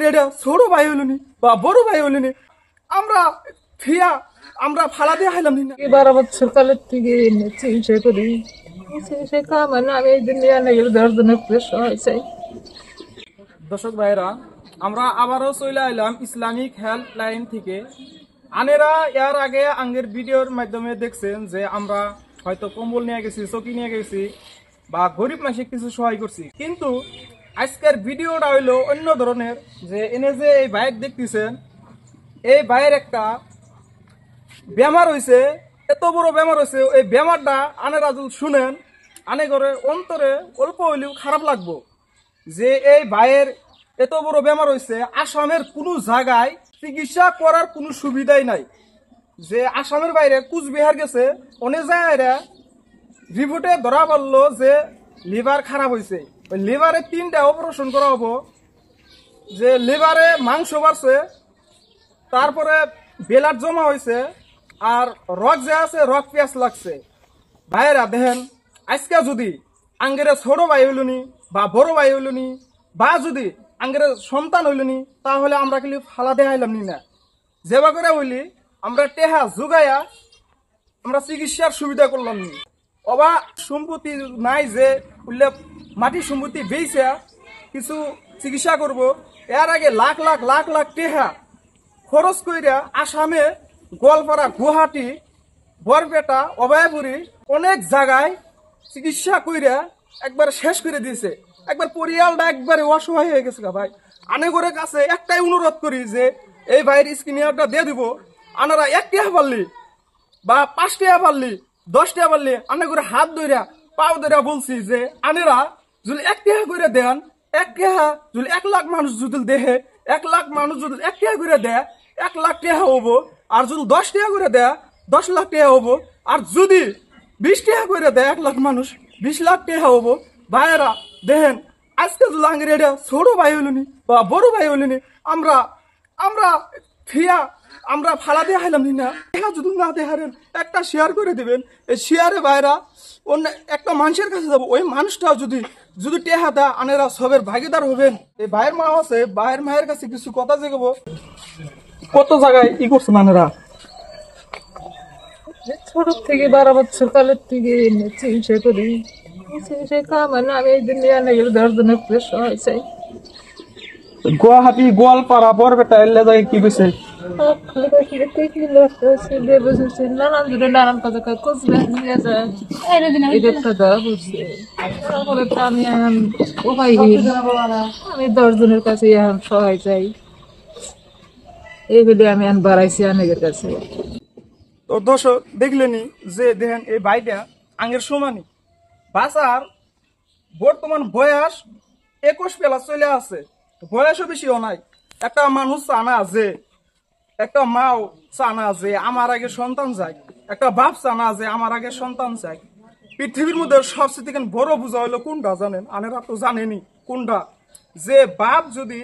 আঙ্গের এটা ছোট ভাই হইলনি বা বড় ভাই হইলনি আমরা ফিয়া আমরা ফালা দিয়ে হাইলাম না। 12 বছর কালের থেকে চিকিৎসা করি, চিকিৎসা মানে আমি এই দিন দর্জনের সহায় চাই। দর্শক ভাইরা, আমরা আবারও চলে আইলাম ইসলামিক হেল্পলাইন থেকে। আনেরা এর আগে আঙ্গের ভিডিওর মাধ্যমে দেখছেন যে আমরা হয়তো কম্বল নিয়ে গেছি, চকি নিয়ে গেছি বা গরিব মানুষকে কিছু সহায় করছি, কিন্তু আজকের ভিডিওটা হইলো অন্য ধরনের। যে এনে যে এই বাইক দেখতেছেন, এই বাইয়ের একটা বেমার হয়েছে, এত বড় বেমার হয়েছে। এই বেমারটা আনেরা যদি শুনেন, আনে করে অন্তরে অল্প হইলেও খারাপ লাগবো যে এই ভাইয়ের এত বড় বেমার হয়েছে। আসামের কোনো জায়গায় চিকিৎসা করার কোনো সুবিধাই নাই। যে আসামের বাইরে কুচবিহার গেছে, অনেক জায়গায় রিপোর্টে ধরা পড়লো যে লিভার খারাপ হয়েছে। ওই লিভারে 3টা অপারেশন করা হবো। যে লিভারে মাংস বাড়ছে, তারপরে বেলার জমা হয়েছে, আর রক যে আছে রক পেঁয়াজ লাগছে। ভাইয়েরা দেখেন, আজকে যদি আঙ্গের ছোট ভাই হইলনি বা বড় ভাই হইলনি বা যদি আঙ্গের সন্তান হইলনি, তাহলে আমরা খালি ফালা দেখাইলাম নি না। যেবা করে হইলি আমরা টেহা জোগাইয়া আমরা চিকিৎসার সুবিধা করলাম নি। অবা সম্পত্তি নাই যে উল্লে মাটি সম্পত্তি বেইছে কিছু চিকিৎসা করব, এর আগে লাখ লাখ লাখ লাখ টেহা খরচ কইরা আসামে গোয়ালপাড়া, গুয়াহাটি, বরপেটা, অভয়পুরী অনেক জায়গায় চিকিৎসা কইরা একবার শেষ করে দিয়েছে। একবার পরিয়ালটা একবারে অসহায় হয়ে গেছে। ভাই আনেগরের কাছে একটাই অনুরোধ করি যে এই ভাইয়ের স্ক্রিনিয়ারটা দিয়ে দিব। আনারা 1 টাকা পারলি বা 5 টাকা পারলি 10 টাকা পারলি আনেগরে হাত ধইরা পাও ধইরা বলছি যে আনেরা যদি 1 টাকা করে দেন, 1 টাকা যদি 1 লাখ মানুষ যদি দেহে, 1 লাখ মানুষ যদি 1 টাকা করে দেয় 1 লাখ টাকা হবো। আর যদি 10 টাকা করে দেয় 10 লাখ টাকা হবো। আর যদি 20 টাকা করে দেয় 1 লাখ মানুষ 20 লাখ টাকা হবো। ভাইয়েরা দেখেন, আজকে যদি আঙ্গের এটা ছোট ভাই হইলনি বা বড় ভাই হইলনি আমরা আমরা ফিয়া আমরা ফালা দিয়ে হাইলাম না। যদি না দেখারেন একটা শেয়ার করে দিবেন। এই শেয়ারে ভাইরা অন্য একটা মানুষের কাছে যাবো, ওই মানুষটাও যদি যদি টেহা দেয় আনেরা সবের ভাগিদার হবেন। এই ভাইয়ের মা আছে, ভাইয়ের মায়ের কাছে কিছু কথা জাগাবো। কত জায়গায় ই করছে মানুষরা। ছোট থেকে 12 বছর কালের থেকে চিকিৎসা করি, চিকিৎসা মানে আমি এই দিন দর্জনের সহায় চাই। গুয়াহাটি, গোয়ালপাড়া, বরপেটা এলে যায় কি কইছে? নানান দূরে নানান কথা কোচবিহার নিয়ে যায়, আমি উপায়হীন, আমি 10 জনের কাছে এখন সহায় চাই। এইগুলি আমি এখন বাড়াইছি অনেকের কাছে। তো দর্শক দেখলেনি যে দেখেন এই ভাইটা আঙ্গের সমানই বাসার বর্তমান বয়স 21 চলে আছে, বয়সও বেশিও নাই। একটা মানুষ চানা যে একটা মাও চানা যে আমার আগে সন্তান যায়, একটা বাপ চানা যে আমার আগে সন্তান যায়। পৃথিবীর মধ্যে সবচেয়ে বড় বোঝা হইলো কোনটা জানেন? আনেরা তো জানেনি কোনটা। যে বাপ যদি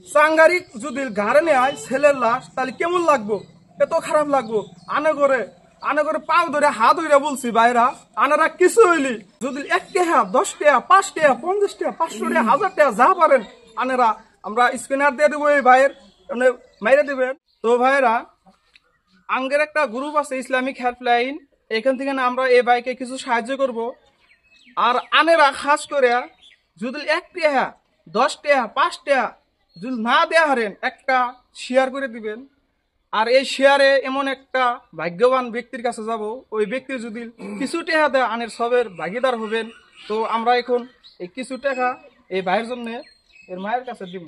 চাঙ্গারি যদি ঘাড়ে নেয় ছেলের লাশ, তাহলে কেমন লাগবো? এত খারাপ লাগবো। আনে করে পাও ধরে হাত ধরে বলছি ভাইরা, আনারা কিছু হইলি যদি 1 টাকা 10 টাকা 5 টাকা 50 টাকা 500 টাকা 1000 টাকা যা পারেন আনেরা আমরা স্ক্যানার দিয়ে দেবো, এই ভাইয়ের মাইরে দিবেন। তো ভাইরা, আঙ্গের একটা গ্রুপ আছে ইসলামিক হেল্পলাইন, এখান থেকে আমরা এই ভাইকে কিছু সাহায্য করব। আর আনেরা খাস করে যদি 1 টাকা 10 টাকা 5 টাকা যদি না দেয়া হারেন, একটা শেয়ার করে দিবেন। আর এই শেয়ারে এমন একটা ভাগ্যবান ব্যক্তির কাছে যাব, ওই ব্যক্তি যদি কিছু টাকা দেয় আনের সবের ভাগিদার হবেন। তো আমরা এখন এই কিছু টাকা এই ভাইয়ের জন্য এর মায়ের কাছে দিব।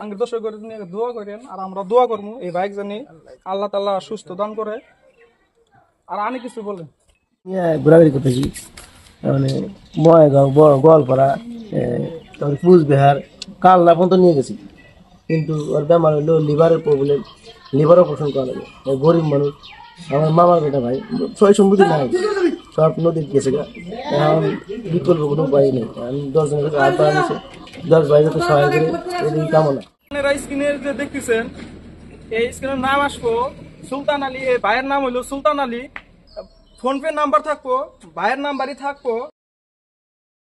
আঙ্গের দর্শক দোয়া করেন, আর আমরা দোয়া করবো এই ভাইক জানি আল্লাহ তাআলা সুস্থ দান করে। আর আমি কিছু বলেন ঘোরাঘুরি করতেছি, মানে বয়গাঁও, গোয়ালপাড়া, কুচবিহার, কালনা পর্যন্ত নিয়ে গেছি। কিন্তু ওর বেমার হইলো লিভারের প্রবলেম, লিভার অপারেশন করা লাগে। গরিব মানুষ, আমার মামার বেটা ভাই, সয় সম্পত্তি নাই, সব নদীর গেছে। এখন বিকল্প কোনো উপায় নেই। আমি 10 জনের কাছে হাত বাড়াচ্ছি, 10 ভাই যাতে সহায় করে এই কামনা। স্ক্রিনে যে দেখতেছেন, এই স্ক্রিনের নাম আসবো সুলতান আলী। এই ভাইয়ের নাম হইলো সুলতান আলী। ফোনপে নাম্বার থাকবো, ভাইয়ের নাম্বারই থাকবো।